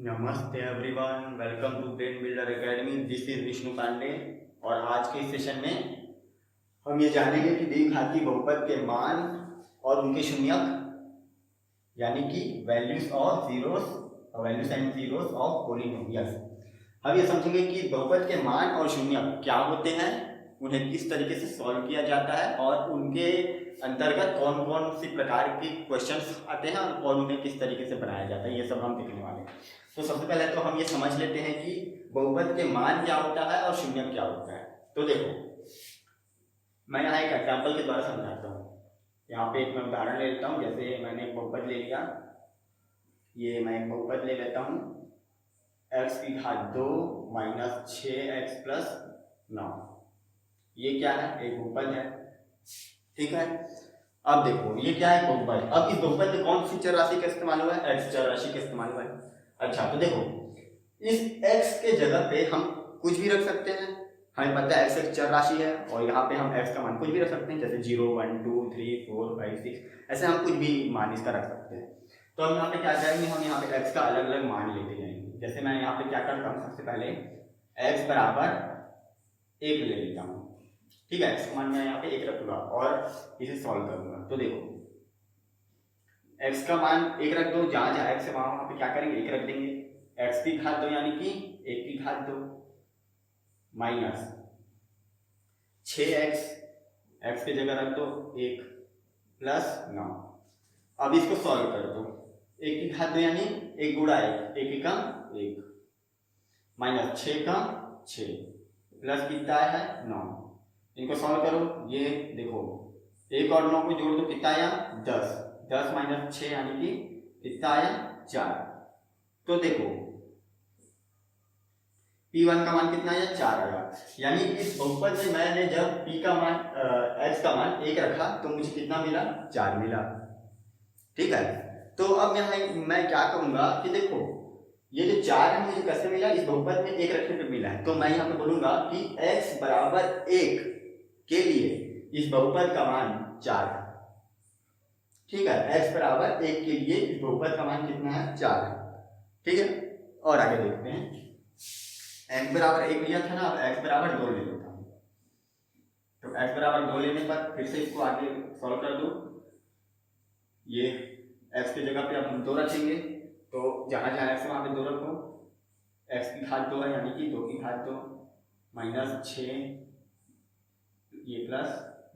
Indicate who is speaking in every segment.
Speaker 1: नमस्ते everyone, welcome to Brain Builder Academy. This is Vishnu Pandey और आज के इस सेशन में हम ये जानेंगे कि द्विघाती बहुपद के मान और उनके शून्यक यानी कि values and zeros of polynomials. हम ये समझेंगे कि बहुपद के मान और शून्यक क्या होते हैं, उन्हें किस तरीके से सॉल्व किया जाता है और उनके अंतर्गत कौन कौन सी प्रकार के क्वेश्चंस आते हैं और उन्हें किस तरीके से बनाया जाता है, ये सब हम देखने वाले हैं। तो सबसे पहले तो हम ये समझ लेते हैं कि बहुपद के मान क्या होता है और शून्यक क्या होता है। तो देखो, मैं यहाँ एक एग्जाम्पल के द्वारा समझाता हूँ। यहाँ पे एक मैं उदाहरण ले लेता हूँ। जैसे मैंने एक बहुपद ले लिया, ये मैं एक बहुपद ले लेता हूँ x की घात 2 माइनस 6x प्लस 9। ये क्या है? एक बहुपद है, ठीक है। अब देखो ये क्या है? बहुपद। अब इस बहुपद में कौन सी चर राशि का इस्तेमाल हुआ है? x चर राशि का इस्तेमाल हुआ है। अच्छा, तो देखो इस x के जगह पे हम कुछ भी रख सकते हैं। हमें पता है x एक चर राशि है और यहाँ पे हम x का मान कुछ भी रख सकते हैं, जैसे 0, 1, 2, 3, 4, 5, 6, ऐसे हम कुछ भी मान इसका रख सकते हैं। तो हम यहाँ पे क्या करेंगे, हम यहाँ पे x का अलग अलग मान लेते जाएंगे। जैसे मैं यहाँ पे क्या करता हूँ, सबसे पहले x बराबर 1 ले लेता हूँ, ठीक है। x का मान मैं यहाँ पे 1 रखूंगा और इसे सॉल्व करूंगा। तो देखो x का मान 1 रख दो, जहां जहां x है वहां पे क्या करेंगे, 1 रख देंगे। x की घात 2 यानी कि 1 की घात 2 माइनस 6x, x की जगह रख दो 1 प्लस 9। अब इसको सॉल्व कर दो। 1 की घात 2 यानी 1 गुणा 1, 1 एकम 1 माइनस 6 का 6 प्लस कितना है 9। इनको सॉल्व करो। ये देखो 1 और 9 को जोड़ दो, कितना आया 10। 10 माइनस 6 यानी कि कितना आया 4। तो देखो P1 का मान कितना आया 4 आया। यानी इस बहुपद में मैंने जब P का मान x का मान 1 रखा तो मुझे कितना मिला, 4 मिला, ठीक है। तो अब मैं क्या करूंगा कि देखो ये जो 4 है मुझे कैसे मिला, इस बहुपद में 1 रखने पे मिला है। तो मैं यहाँ पे बोलूंगा कि x बराबर 1 के लिए इस बहुपद का मान 4 है, ठीक है। x बराबर 1 के लिए इस बहुपद का मान कितना है, 4 है, ठीक है। और आगे देखते हैं। x बराबर 1 लिया था ना, अब x बराबर 2 ले लेता हूं। तो x बराबर 2 लेने पर फिर से इसको आगे सॉल्व कर दो। ये x की जगह पे अब हम 2 रखेंगे, तो जहां जहां x है वहां पे 2 रखो। x की घात 2 है यानी कि 2 की घात 2 माइनस 6 ये प्लस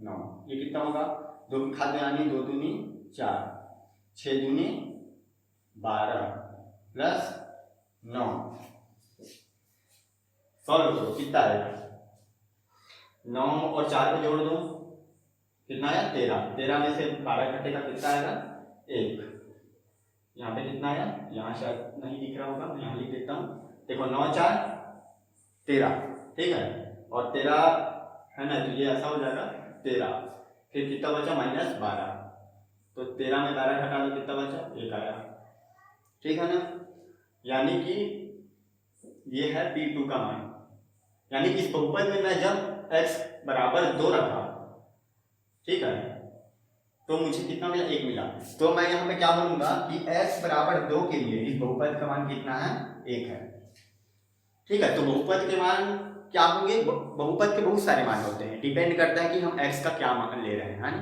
Speaker 1: 9। ये कितना होगा, 2 की घात 2 यानी 2 दूनी 4, 6 दूनी 12 प्लस 9। सॉल्व करो, कितना आएगा, 9 और 4 को जोड़ दो, कितना आया 13। 13 में से 12 घटेगा, कितना आएगा 1। यहाँ पे कितना आया, यहाँ शायद नहीं दिख रहा होगा, मैं यहाँ लिख देता हूँ। देखो 9 4 13, ठीक है। और 13 है ना, तो ये ऐसा हो जाएगा 13। फिर कितना बचा माइनस 12, तो 13 में 12 घटा दो, कितना बचा 1 आया, ठीक है ना। यानी कि ये है P2 का मान। यानी कि इस बहुपद में मैं जब x बराबर 2 रखा, ठीक है, तो मुझे कितना मिला, 1 मिला। तो मैं यहाँ पे क्या बोलूंगा कि x बराबर 2 के लिए इस बहुपद का मान कितना है, 1 है, ठीक है। तो बहुपद के मान क्या होंगे, बहुपद के बहुत सारे मान होते हैं, डिपेंड करता है कि हम x का क्या मान ले रहे हैं,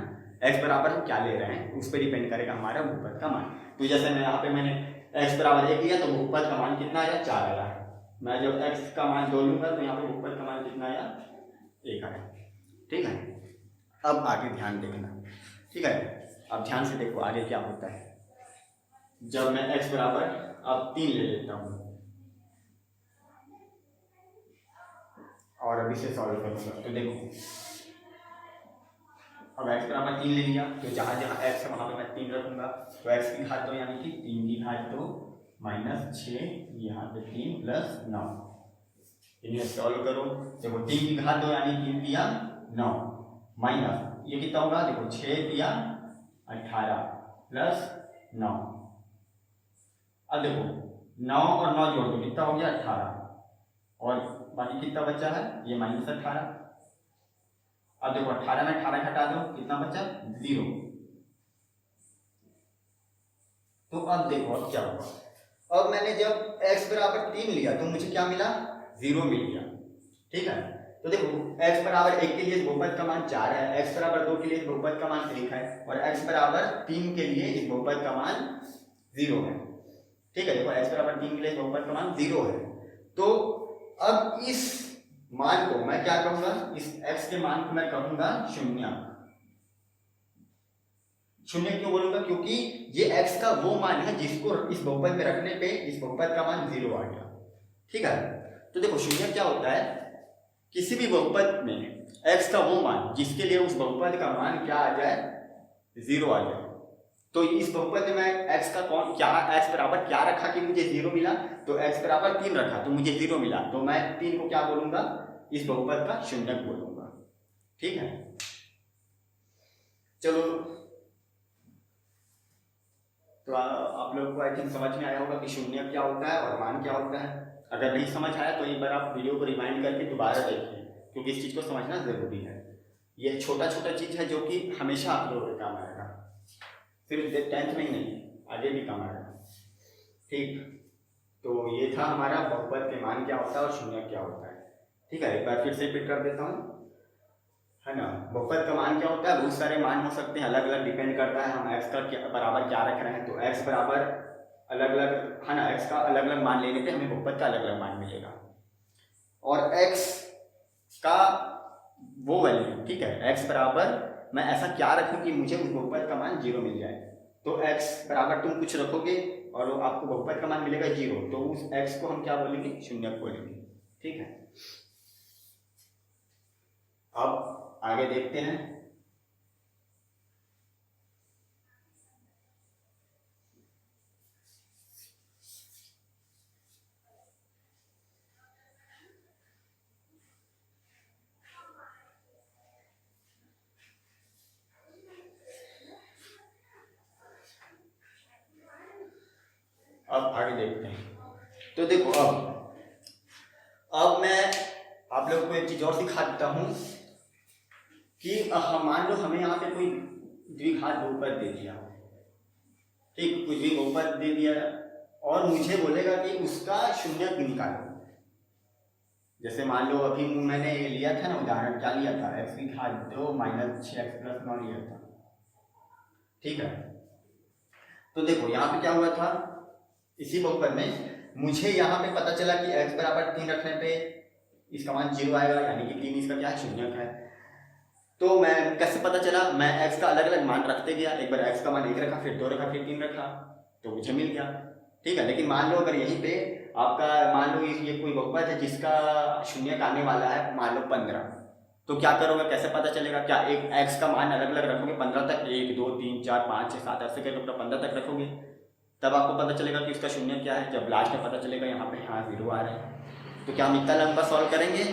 Speaker 1: x बराबर हम क्या ले रहे हैं उस पर डिपेंड करेगा हमारा बहुपद का मान। तो जैसे मैं यहाँ पे मैंने x बराबर 1 लिया, तो बहुपद का मान कितना आया, 4 आया। मैं जब x का मान 2 लूंगा तो यहाँ पे बहुपद का मान कितना आया, 1 आया, ठीक है। अब आगे ध्यान देखना, ठीक है। अब ध्यान से देखो आगे क्या होता है। जब मैं x बराबर अब 3 ले लेता हूँ और अब इसे सॉल्व करूंगा, तो देखो अब x बराबर 3 ले लिया, तो जहां जहां x है वहां पे मैं 3 रखूंगा। तो x की घात 2 यानी कि 3 की घात 2 माइनस 6 यहाँ पे 3 प्लस 9। इन्हें सॉल्व करो। देखो 3 की घात 2 यानी 3 दिया 9 माइनस ये कितना होगा, देखो 6 दिया 18 प्लस 9। अब देखो 9 और 9 जोड़ दो, कितना हो गया 18, और बाकी कितना बचा है, ये माइनस 18। अब देखो 18 में 18 घटा दो, कितना बचा 0। तो अब देखो अब क्या होगा, अब मैंने जब x बराबर 3 लिया तो मुझे क्या मिला, 0 मिल गया। ठीक है, तो देखो x बराबर 1 के लिए इस बहुपद का मान 4 है, x बराबर 2 के लिए इस बहुपद का मान 1 है, और x बराबर 3 के लिए इस बहुपद का मान 0 है। ठीक है, देखो x बराबर 3 के लिए इस बहुपद का मान 0 है। तो अब इस मान को मैं क्या कहूंगा, इस x के मान को मैं कहूंगा शून्य। शून्य क्यों बोलूंगा, क्योंकि ये x का वो मान है जिसको इस बहुपद में रखने पे इस बहुपद का मान 0 आ गया। ठीक है, तो देखो शून्य क्या होता है, किसी भी बहुपद में x का वो मान जिसके लिए उस बहुपद का मान क्या आ जाए, 0 आ जाए। तो इस बहुपद में x का कौन क्या, x बराबर क्या रखा कि मुझे 0 मिला, तो x बराबर 3 रखा तो मुझे 0 मिला, तो मैं 3 को क्या बोलूंगा, इस बहुपद का शून्यक बोलूंगा। ठीक है, चलो तो आप लोगों को आई थिंक समझ में आया होगा कि शून्य क्या होता है और मान क्या होता है। अगर नहीं समझ आया तो एक बार आप वीडियो को रिवाइंड करके दोबारा देखिए, क्योंकि इस चीज़ को समझना ज़रूरी है। ये छोटा छोटा चीज़ है जो कि हमेशा आप लोगों के काम आएगा, सिर्फ 10th में ही नहीं, आगे भी काम आएगा। ठीक, तो ये था हमारा बहुपद के मान क्या होता है और शून्य क्या होता है। ठीक है, एक बार फिर से रिपीट कर देता हूँ, है ना। बहुपद का मान क्या होता है, बहुत सारे मान हो सकते हैं, अलग अलग डिपेंड करता है हम x का बराबर क्या रख रहे हैं। तो x बराबर अलग अलग, है ना, x का अलग अलग मान लेने पे हमें बहुपद का अलग अलग मान मिलेगा। और x का वो वैल्यू, ठीक है, x बराबर मैं ऐसा क्या रखूं कि मुझे उस बहुपद का मान 0 मिल जाए। तो x बराबर तुम कुछ रखोगे और आपको बहुपद का मान मिलेगा 0, तो उस x को हम क्या बोलेंगे, शून्यक बोलेंगे। ठीक है, अब आगे देखते हैं। अब आगे देखते हैं। तो देखो अब मैं आप लोगों को एक चीज और सिखा देता हूं कि मान लो हमें यहाँ पे कोई द्विघात बहुपद दे दिया, ठीक, कुछ भी बहुपद दे दिया और मुझे बोलेगा कि उसका शून्यक निकालो। जैसे मान लो अभी मैंने लिया था ना उदाहरण, क्या लिया था, x की घात 2 माइनस 6x प्लस 9 लिया था। ठीक है, तो देखो यहाँ पे क्या हुआ था, इसी बहुपद में मुझे यहाँ पे पता चला कि x बराबर 3 रखने पे इसका मान 0 आएगा, यानी कि 3 इसका क्या है, शून्यक है। तो मैं कैसे पता चला, मैं x का अलग अलग मान रखते गया, एक बार x का मान 1 रखा, फिर 2 रखा, फिर 3 रखा, तो मुझे मिल गया। ठीक है, लेकिन मान लो अगर यहीं पे आपका मान लो ये कोई बहुपद है जिसका शून्यक आने वाला है मान लो 15, तो क्या करोगे, कैसे पता चलेगा, क्या एक x का मान अलग अलग रखोगे 15 तक, 1 2 3 4 5 6 7 ऐसे करके पूरा 15 तक रखोगे, तब आपको पता चलेगा कि उसका शून्य क्या है। जब लास्ट में पता चलेगा यहाँ पे 0 आ रहा है, तो क्या हम इतना लंबा सॉल्व करेंगे।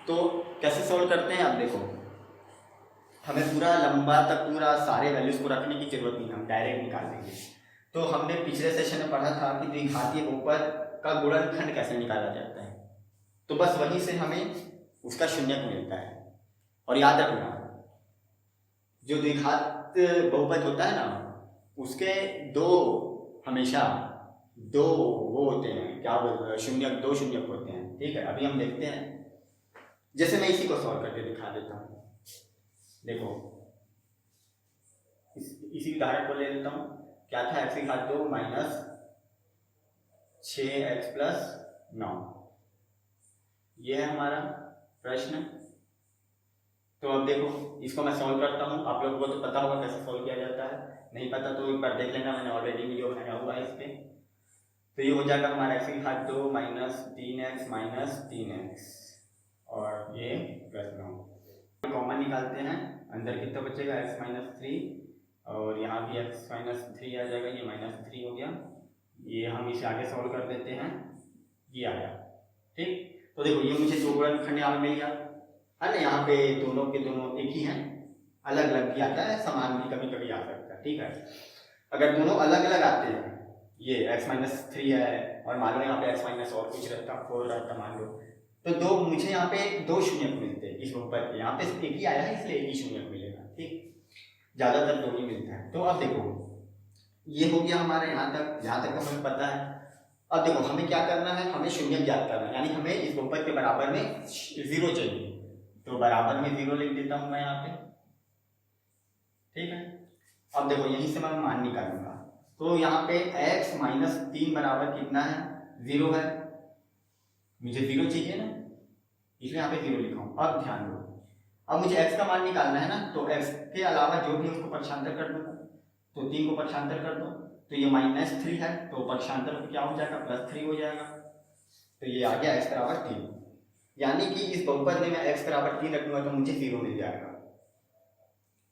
Speaker 1: तो कैसे सॉल्व करते हैं, आप देखो, हमें पूरा लंबा तक पूरा सारे वैल्यूज को रखने की जरूरत नहीं, हम डायरेक्ट निकाल देंगे। तो हमने पिछले सेशन में पढ़ा था कि द्विघातीय बहुपद का गुणनखंड कैसे निकाला जाता है, तो बस वहीं से हमें उसका शून्यक मिलता है। और याद रखना, जो द्विघात बहुपद होता है ना, उसके हमेशा दो वो होते हैं, क्या बोलते हैं, शून्यक, 2 शून्यक होते हैं। ठीक है, अभी हम देखते हैं, जैसे मैं इसी को सॉल्व करके दिखा देता हूँ। देखो इसी उदाहरण को ले लेता हूँ, क्या था, x की घात 2 माइनस 6x प्लस 9, ये है हमारा प्रश्न। तो अब देखो इसको मैं सॉल्व करता हूँ, आप लोगों को तो पता होगा कैसे सॉल्व किया जाता है, नहीं पता तो एक बार देख लेना, मैंने ऑलरेडी वीडियो बनाया हुआ है इस पे। तो ये हो जाएगा हमारा x की घात 2 माइनस 3x माइनस 3x और ये प्लस 9, कॉमन निकालते हैं, अंदर कितना बचेगा, x माइनस 3 और यहाँ भी x माइनस 3 आ जाएगा, ये माइनस 3 हो गया, ये हम इसे आगे सॉल्व कर देते हैं, ये आया। ठीक, तो देखो ये मुझे 2 गुणनखंड यहाँ मिल गया, है ना, यहाँ पे दोनों के दोनों एक ही हैं, अलग अलग भी आता है, समान भी कभी कभी आ सकता है। ठीक है, अगर दोनों अलग अलग आते हैं, ये x माइनस 3 है और मान लो यहाँ पे x माइनस और कुछ रहता 4 रहता मान लो, तो मुझे यहाँ पे 2 शून्यक मिलते हैं इस बहुपद के, यहाँ पे एक ही आया है इसलिए एक ही शून्यक मिलेगा। ठीक, ज्यादातर 2 ही मिलता है। तो अब देखो ये हो गया हमारे यहाँ तक, जहाँ तक हमें पता है। अब देखो हमें क्या करना है, हमें शून्य ज्ञात करना है, यानी हमें इस बहुपद के बराबर में 0 चाहिए। तो बराबर में 0 लिख देता हूँ मैं यहाँ पे, ठीक है। अब देखो यहीं से मैं मान निकालूंगा, तो यहाँ पे x माइनस 3 बराबर कितना है, 0 है। मुझे 0 चाहिए ना, इसलिए यहाँ पे 0 लिखा हूँ। अब ध्यान दो, अब मुझे x का मान निकालना है ना, तो x के अलावा जो भी उसको पक्षांतर कर दूंगा, तो 3 को पक्षांतर कर दो, तो ये -3 है, तो पक्षांतर क्या हो जाएगा, +3 हो जाएगा। तो ये आ गया x बराबर 3, यानी कि इस बहुपद में मैं x बराबर 3 रखूंगा तो मुझे 0 मिल जाएगा।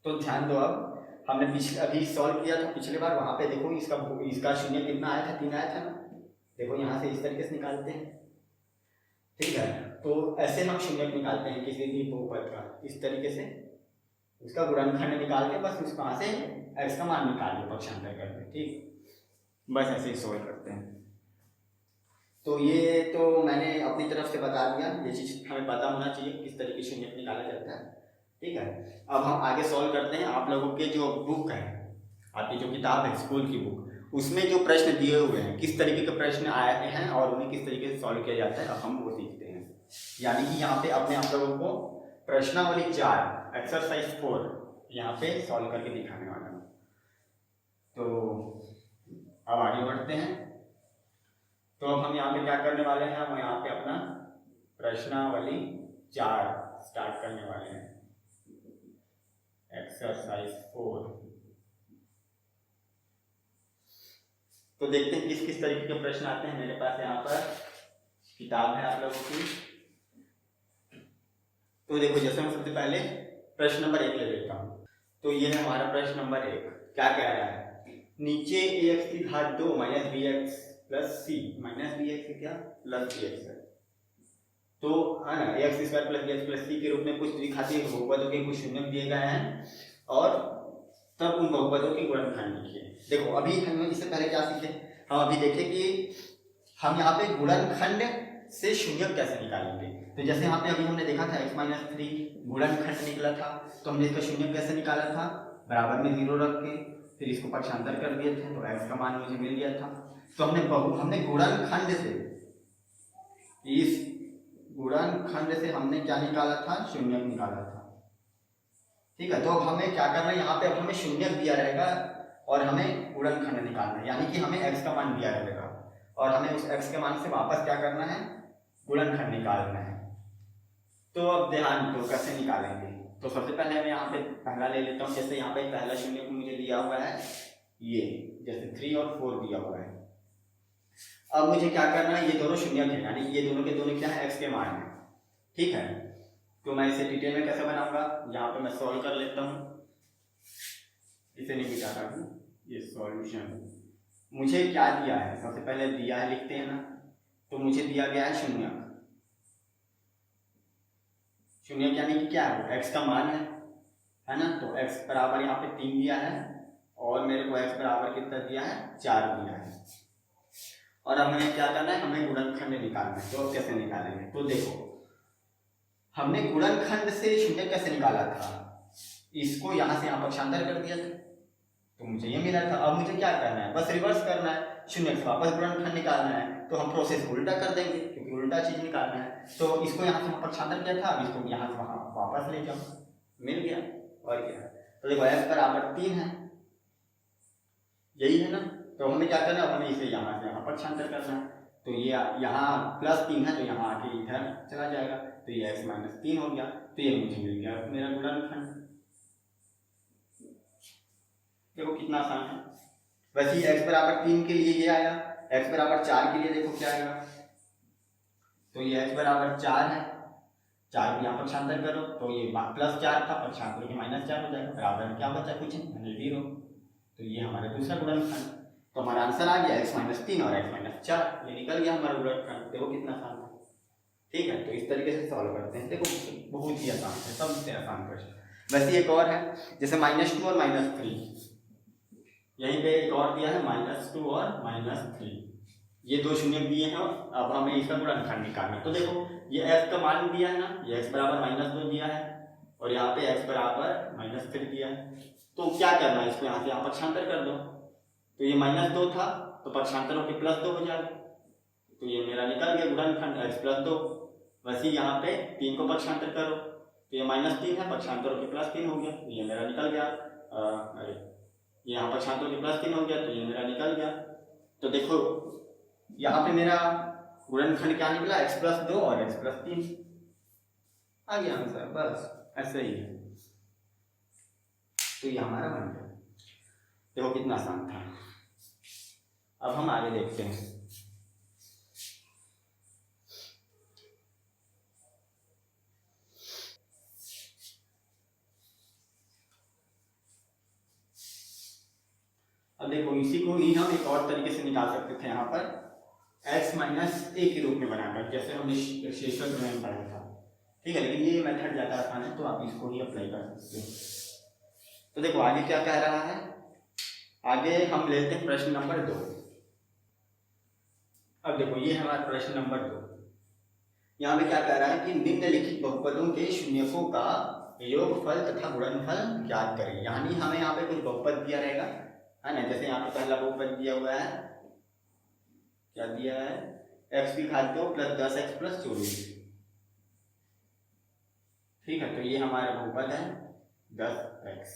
Speaker 1: तो ध्यान दो, अब हमने अभी सॉल्व किया था पिछली बार, वहां पे देखो इसका शून्य कितना आया था, 3 आया था ना। देखो यहाँ से इस तरीके से निकालते हैं, ठीक है। तो ऐसे हम शून्य निकालते हैं किसी भी बहुपद का, इस तरीके से उसका गुणनखंड निकाल के बस उसको वहां से x का मान निकाल के पक्षांतर करते हैं, ठीक। बस ऐसे ही सॉल्व करते हैं। तो ये तो मैंने अपनी तरफ से बता दिया, ये चीज हमें पता होना चाहिए किस तरीके से शून्य निकाला जाता है, ठीक है। अब हम आगे सॉल्व करते हैं। आप लोगों के जो बुक है, आपकी जो किताब है स्कूल की बुक, उसमें जो प्रश्न दिए हुए हैं किस तरीके के प्रश्न आए हैं और उन्हें किस तरीके से सॉल्व किया जाता है, अब हम वो सीखते हैं। यानी कि यहाँ पे अपने आप लोगों को प्रश्नावली 4 एक्सरसाइज 4 यहाँ पे सॉल्व करके दिखाने वाला हूँ। तो अब आगे बढ़ते हैं। तो अब हम यहाँ पे क्या करने वाले हैं, हम यहाँ पे अपना प्रश्नावली 4 स्टार्ट करने वाले हैं, एक्सरसाइज 4। तो देखते हैं किस किस तरीके के प्रश्न आते हैं। मेरे पास यहाँ पर किताब है आप लोगों की। तो देखो जैसे मैं सबसे पहले प्रश्न नंबर 1 ले लेता हूँ। तो ये है हमारा प्रश्न नंबर 1। क्या कह रहा है, नीचे ax की घात 2 minus bx plus c, minus bx क्या प्लस bx है। तो है ना, ax square plus bx plus c के रूप में कुछ द्विघातीय बहुपदों के कुछ शून्य दिए गए हैं और तब उन बहुपदों के गुणनखंड लिखिए। देखो अभी हम इससे पहले क्या सीखे, हम अभी देखें कि हम यहाँ पे गुणनखंड से शून्य कैसे निकालेंगे। तो जैसे यहाँ पे अभी हमने देखा था x माइनस 3 गुणनखंड निकला था, तो हमने इसका शून्य कैसे निकाला था, बराबर में 0 रख के फिर इसको पक्षांतर कर दिए थे, तो x का मान मुझे मिल गया था। तो हमने गुणनखंड से, इस गुणनखंड से हमने क्या निकाला था, शून्य निकाला था, ठीक है। तो अब हमें क्या करना है, यहाँ पे अब हमें शून्य दिया रहेगा और हमें गुणनखंड निकालना है, यानी कि हमें x का मान दिया रहेगा और हमें उस x के मान से वापस क्या करना है, गुणनखंड निकालना है। तो अब ध्यान दो कैसे निकालेंगे। तो सबसे पहले मैं यहाँ पे पहला ले लेता हूँ। जैसे यहाँ पे पहला शून्य मुझे दिया हुआ है, ये जैसे 3 और 4 दिया हुआ है। अब मुझे क्या करना है, ये दोनों शून्य है, यानी ये दोनों के दोनों क्या है, x के मान है, ठीक है। तो मैं इसे डिटेल में कैसे बनाऊंगा, यहाँ पे मैं सॉल्व कर लेता हूँ, इसे नहीं मिटाता हूँ। ये सॉल्यूशन मुझे क्या दिया है, सबसे पहले दिया है लिखते हैं ना। तो मुझे दिया गया है शून्य, शून्य यानी कि क्या है, x का मान है ना। तो x बराबर यहाँ पे 3 दिया है और मेरे को x बराबर कितना दिया है, 4 दिया है। और अब हमें क्या करना है, हमें गुणनखंड निकालना है। तो अब कैसे निकालेंगे, तो देखो हमने गुणनखंड से शून्य कैसे निकाला था, इसको यहाँ से यहाँ पक्षांतर कर दिया था, तो मुझे ये मिला था। अब मुझे क्या करना है, बस रिवर्स करना है, शून्य से वापस गुणनखंड निकालना है। तो हम प्रोसेस उल्टा कर देंगे क्योंकि उल्टा चीज निकालना है। तो इसको यहाँ से पक्षांतर किया था, अब इसको यहाँ से वहां वापस ले जाओ, मिल गया। और क्या, तो देखो x बराबर 3 है, यही है ना। तो हमें क्या करना है, हमें इसे यहाँ से यहाँ पक्षांतर करना है। तो ये यहाँ +3 है, तो यहाँ आके इधर चला जाएगा, तो ये x माइनस 3 हो गया। तो ये मुझे मिल गया मेरा गुणनखंड। देखो कितना आसान है। वैसे x बराबर 3 के लिए ये आया, x बराबर 4 के लिए देखो क्या आएगा। तो ये x बराबर 4 है, 4 यहाँ पक्षांतर करो, तो ये +4 था, पक्षांतर के -4 हो जाएगा, बराबर क्या बचा, कुछ नहीं, 0। तो ये हमारा दूसरा गुणनखंड। तो हमारा आंसर आ गया x माइनस 3 और x माइनस 4, ये निकल गया हमारा गुणनखंड। देखो कितना आसान था, ठीक है। तो इस तरीके से सॉल्व करते हैं। देखो बहुत ही आसान है, सबसे आसान प्रश्न। वैसे एक और है, जैसे -2 और -3, यहीं पे एक और दिया है -2 और -3, ये दो शून्य दिए हैं। अब हमें इसका गुणनखंड निकालना है। तो देखो ये x का मान दिया है ना, ये x बराबर -2 दिया है और यहाँ पे x बराबर -3 दिया है। तो क्या करना है, इसको यहाँ से यहाँ पक्षांतर कर दो, तो ये -2 था, तो पक्षांतर होकर +2 हो जाएगा, तो ये मेरा निकल गया गुणनखंड x + 2। वैसे यहाँ पे 3 को पक्षांतर करो तो ये -3 है, पक्षांतर होकर +3 हो गया, तो ये मेरा निकल गया। अरे यहाँ पक्षांतर होकर +3 हो गया, तो ये मेरा निकल गया। तो देखो यहाँ पे मेरा गुणनखंड क्या निकला, x + 2 और x + 3 आ गया आंसर, बस ऐसे ही है। तो ये हमारा बन गया। देखो कितना आसान था। अब हम आगे देखते हैं। अब देखो इसी को ही हम एक और तरीके से निकाल सकते थे, यहाँ पर x - a के रूप में बनाकर, जैसे हमने शेषक में पढ़ा था, ठीक है। लेकिन ये मेथड ज़्यादा आसान है, तो आप इसको ही अप्लाई कर सकते हो। तो देखो आगे क्या कह रहा है, आगे हम लेते हैं प्रश्न नंबर 2। अब देखो ये हमारा प्रश्न नंबर 2। यहाँ पे क्या कह रहा है कि निम्नलिखित बहुपदों के शून्यकों का योगफल तथा गुणनफल ज्ञात करें। यानी हमें यहाँ पे कुछ बहुपद दिया रहेगा, है ना। जैसे यहाँ पे पहला बहुपद दिया हुआ है, क्या दिया है, x² + 10x + 24, ठीक है। तो ये हमारा बहुपद है 10x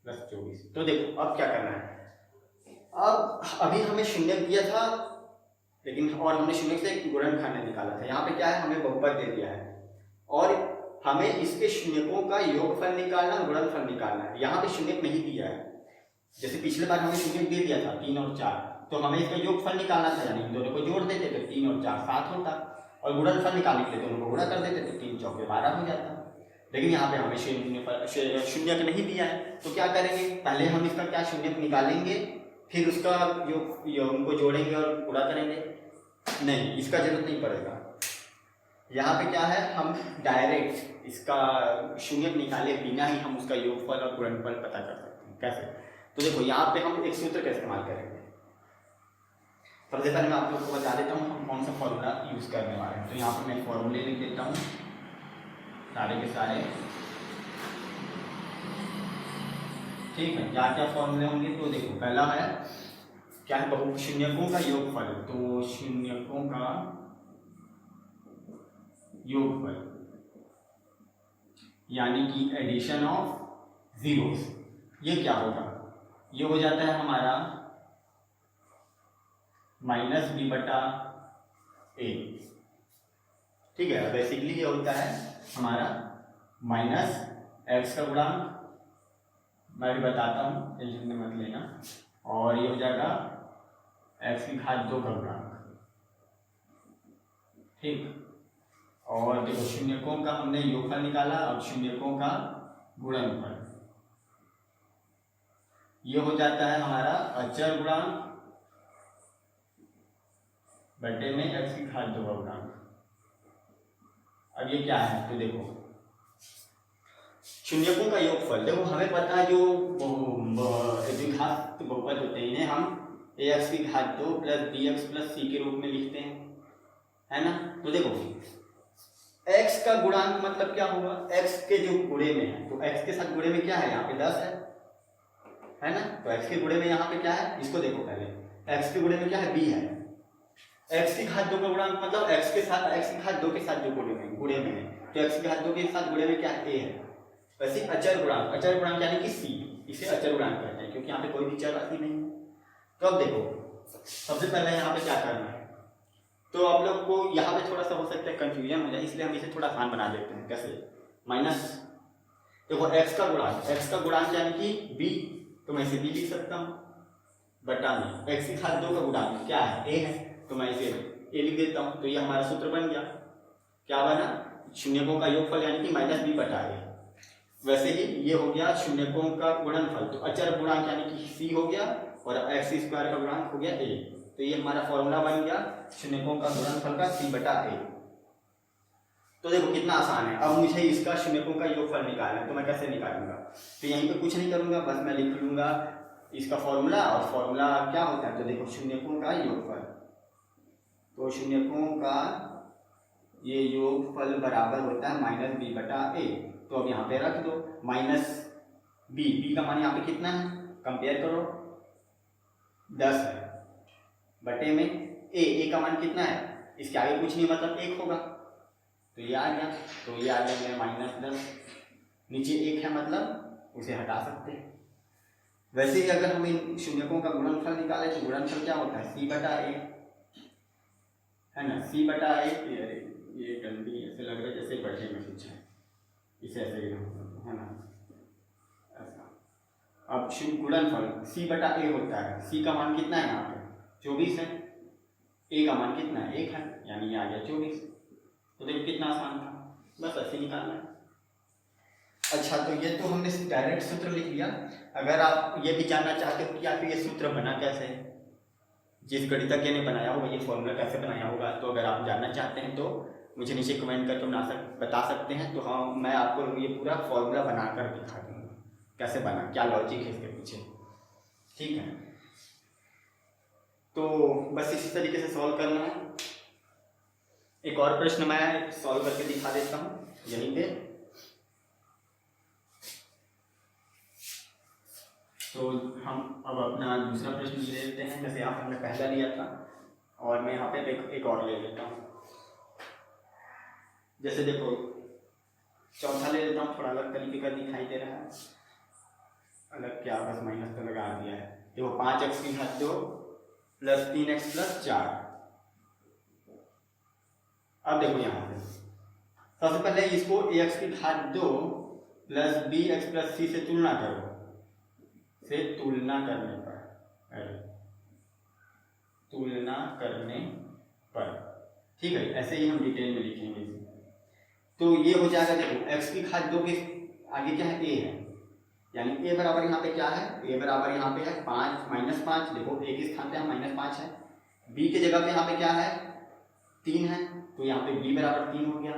Speaker 1: + 24। तो देखो अब क्या करना है, अब अभी हमें शून्य दिया था, लेकिन और हमने शून्य से एक गुणनखंड निकाला था। यहाँ पे क्या है, हमें बहुपद दे दिया है और हमें इसके शून्यकों का योगफल निकालना, गुणनफल निकालना है। यहाँ पे शून्य नहीं दिया है, जैसे पिछले बार हमें शून्य दे दिया था 3 और 4, तो हमें इसका योगफल निकालना था, यानी दोनों को जोड़ देते तो 3 और 4 7 होता, और गुणनफल निकालने के लिए दोनों को गुणा कर देते तो 3 चौके 12 हो जाता। लेकिन यहाँ पे हमें शून्य नहीं दिया है, तो क्या करेंगे, पहले हम इसका क्या शून्य निकालेंगे, फिर उसका उनको जोड़ेंगे और गुणा करेंगे। नहीं, इसका जरूरत नहीं पड़ेगा। यहाँ पे क्या है, हम डायरेक्ट इसका शून्य निकाले बिना ही हम उसका योगफल और गुणनफल पता कर सकते हैं। कैसे, तो देखो यहाँ पे हम एक सूत्र का इस्तेमाल करेंगे। सबसे पहले मैं आप लोग को बता देता हूँ हम कौन सा फॉर्मूला यूज करने वाले हैं। तो यहाँ पे मैं फॉर्मूले लिख देता हूँ सारे के सारे, ठीक है। क्या क्या फॉर्मूले होंगे, तो देखो पहला है क्या है, बहु शून्यकों का योगफल। तो शून्यकों का योगफल यानी कि एडिशन ऑफ जीरोस, ये क्या होगा, ये हो जाता है हमारा -b/a, ठीक है। बेसिकली ये होता है हमारा -x का गुणांक, मैं भी बताता हूँ, टेंशन में मत लेना, और ये हो जाएगा x² का गुणांक, ठीक। और देखो शून्यकों का हमने योगफल निकाला, और शून्यकों का गुणनफल, ये हो जाता है हमारा अचर गुणांक बटे में x² का गुणांक। अब ये क्या है, तो देखो शून्यकों का योगफल, देखो हमें पता है जो द्विघात बहुपद होते हैं इन्हें हम ax² + bx + c के रूप में लिखते हैं, है ना। तो देखो x का गुणांक मतलब क्या होगा, x के जो गुणे में है, तो x के साथ गुणे में क्या है, यहाँ पे 10 है ना। तो x के गुणे में यहाँ पे क्या है, इसको देखो पहले, x के गुणे में क्या है, b है। x² का गुणांक मतलब x के साथ जो गुणे में है, तो x² के साथ गुणे में क्या है, a है। वैसे अचर गुणांक यानी कि c, इसे अचर गुणांक कहते हैं, क्योंकि यहाँ पे कोई भी चर राशि नहीं है। तो अब देखो सबसे पहले यहाँ पे क्या करना है, तो आप लोग को यहाँ पे थोड़ा सा हो सकता है कंफ्यूजन हो जाए, इसलिए हम इसे थोड़ा आसान बना देते हैं। कैसे, माइनस, देखो x का गुणांक यानी कि b, तो मैं इसे b लिख सकता हूँ, बटा में x² का गुणांक क्या है, a है, तो मैं इसे a लिख देता हूँ। तो ये हमारा सूत्र बन गया, क्या बना, शून्यकों का योगफल यानी कि -b/a। वैसे ही ये हो गया शून्यकों का गुणनफल, तो अचर गुणांक यानी कि c हो गया, और x² का गुणांक हो गया a। तो ये हमारा फॉर्मूला बन गया शून्यकों का गुणनफल का c/a। तो देखो कितना आसान है। अब मुझे इसका शून्यकों का योगफल निकालना है, तो मैं कैसे निकालूंगा, तो यहीं पे कुछ नहीं करूंगा, बस मैं लिख लूंगा इसका फॉर्मूला, और फॉर्मूला क्या होता है, तो देखो शून्यकों का योगफल, तो शून्यकों का ये योगफल बराबर होता है -b/a। तो अब यहाँ पे रख दो -b, b का मान यहाँ पे कितना है, कंपेयर करो, 10 है बटे में ए का मान कितना है, इसके आगे कुछ नहीं मतलब 1 होगा, तो ये आ गया, तो ये आ गया मेरा -10। नीचे 1 है मतलब उसे हटा सकते हैं। वैसे ही अगर हम इन शून्यकों का गुणनफल निकालें तो गुणनफल क्या होता है, c/a है ना, c/a। ये गंदी ऐसे लग रहा है जैसे बटे में कुछ है, इसे ऐसे ही है ना ऐसा। अब गुणनफल c/a होता है, c का मान कितना है यहाँ पे 24 है, a का मान कितना है 1 है, यानी ये आ गया 24। तो देखो कितना आसान था, बस ऐसे निकालना है। अच्छा, तो ये तो हमने डायरेक्ट सूत्र लिख लिया। अगर आप ये भी जानना चाहते हो कि आप ये सूत्र बना कैसे है, जिस गणितज्ञ ने बनाया होगा ये फॉर्मूला कैसे बनाया होगा, तो अगर आप जानना चाहते हैं तो मुझे नीचे कमेंट करके बता सकते हैं। तो हाँ, मैं आपको ये पूरा फॉर्मूला बनाकर दिखा दूँगा कैसे बना, क्या लॉजिक है इसके पीछे, ठीक है। तो बस इसी तरीके से सॉल्व करना है। एक और प्रश्न मैं सॉल्व करके दिखा देता हूँ यहीं पे। तो हम अब अपना दूसरा प्रश्न ले लेते हैं, जैसे यहाँ हमने पहला लिया था और मैं यहाँ पे एक और ले लेता हूँ। जैसे देखो चौथा ले लेता हूँ, थोड़ा अलग तरीके का दिखाई दे रहा है, अलग क्या बस माइनस तो लगा दिया है। देखो 5x की घात 2 प्लस 3x प्लस 4। अब देखो यहाँ पे सबसे पहले इसको ax की घात 2 प्लस bx प्लस c से तुलना करो, से तुलना करने पर ठीक है, ऐसे ही हम डिटेल में लिखेंगे इसे। तो ये हो जाएगा, देखो x की घात 2 के आगे क्या है a है, यानी a बराबर यहाँ पे क्या है, a बराबर यहाँ पे है 5 -5। देखो a के स्थान पे हम -5 है, b के जगह पे यहाँ पे क्या है 3 है, तो यहाँ पे b बराबर 3 हो गया।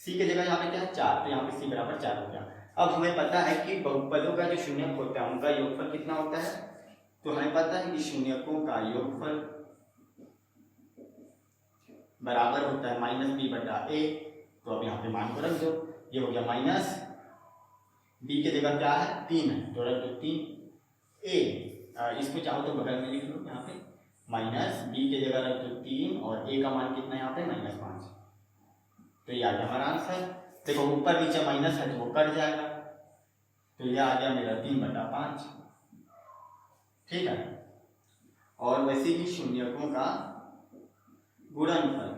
Speaker 1: c के जगह यहाँ पे क्या है 4, तो यहाँ पे c बराबर 4 हो गया। अब हमें पता है कि बहुपदों का जो शून्यक होता है उनका योगफल कितना होता है, तो हमें पता है कि शून्यकों का योगफल बराबर होता है -b/a। तो अब यहाँ पे मान को रख दो, ये हो गया माइनस, b के जगह क्या है 3 है तो रख दो 3, a इसको चाहो तो बगल में लिख लो, यहाँ पे माइनस b के जगह रख दो 3 और a का मान कितना है यहाँ पे -5। तो ये आ गया हमारा आंसर। देखो ऊपर नीचे माइनस है तो वो कट जाएगा, तो ये आ गया मेरा 3/5, ठीक है। और वैसे ही शून्यकों का गुणनफल,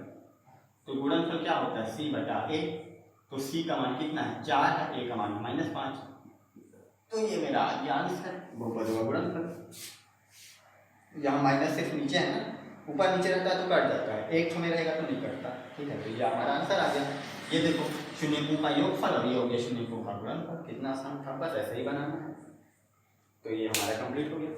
Speaker 1: तो गुणनफल क्या होता है c/a। तो c का मान कितना है 4 है, a का मान -5, तो ये मेरा आ गया आंसर, बहुपदों का गुणनफल। यहाँ माइनस सिर्फ नीचे है ना, ऊपर नीचे रहता है तो कट जाता है, एक में रहेगा तो नहीं कटता, ठीक है। तो ये हमारा आंसर आ गया। ये देखो शून्यकों का योगफल और ये हो गया शून्यकों का गुणनफल, कितना आसान था, बस ऐसे ही बनाना है। तो ये हमारा कंप्लीट हो गया।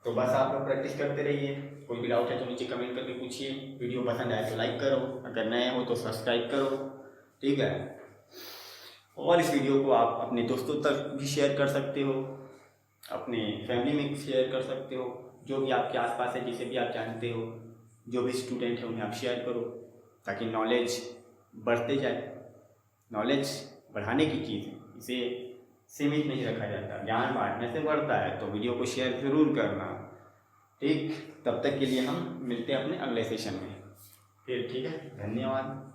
Speaker 1: तो बस आप लोग प्रैक्टिस करते रहिए, कोई भी डाउट है तो नीचे कमेंट करके पूछिए। वीडियो पसंद आए तो लाइक करो, अगर नए हो तो सब्सक्राइब करो, ठीक है। और इस वीडियो को आप अपने दोस्तों तक भी शेयर कर सकते हो, अपने फैमिली में शेयर कर सकते हो, जो भी आपके आसपास है, जिसे भी आप जानते हो, जो भी स्टूडेंट है उन्हें आप शेयर करो, ताकि नॉलेज बढ़ते जाए। नॉलेज बढ़ाने की चीज़ है, इसे सीमित नहीं रखा जाता, ज्ञान बांटने से बढ़ता है। तो वीडियो को शेयर ज़रूर करना, ठीक। तब तक के लिए हम मिलते हैं अपने अगले सेशन में फिर, ठीक है। धन्यवाद।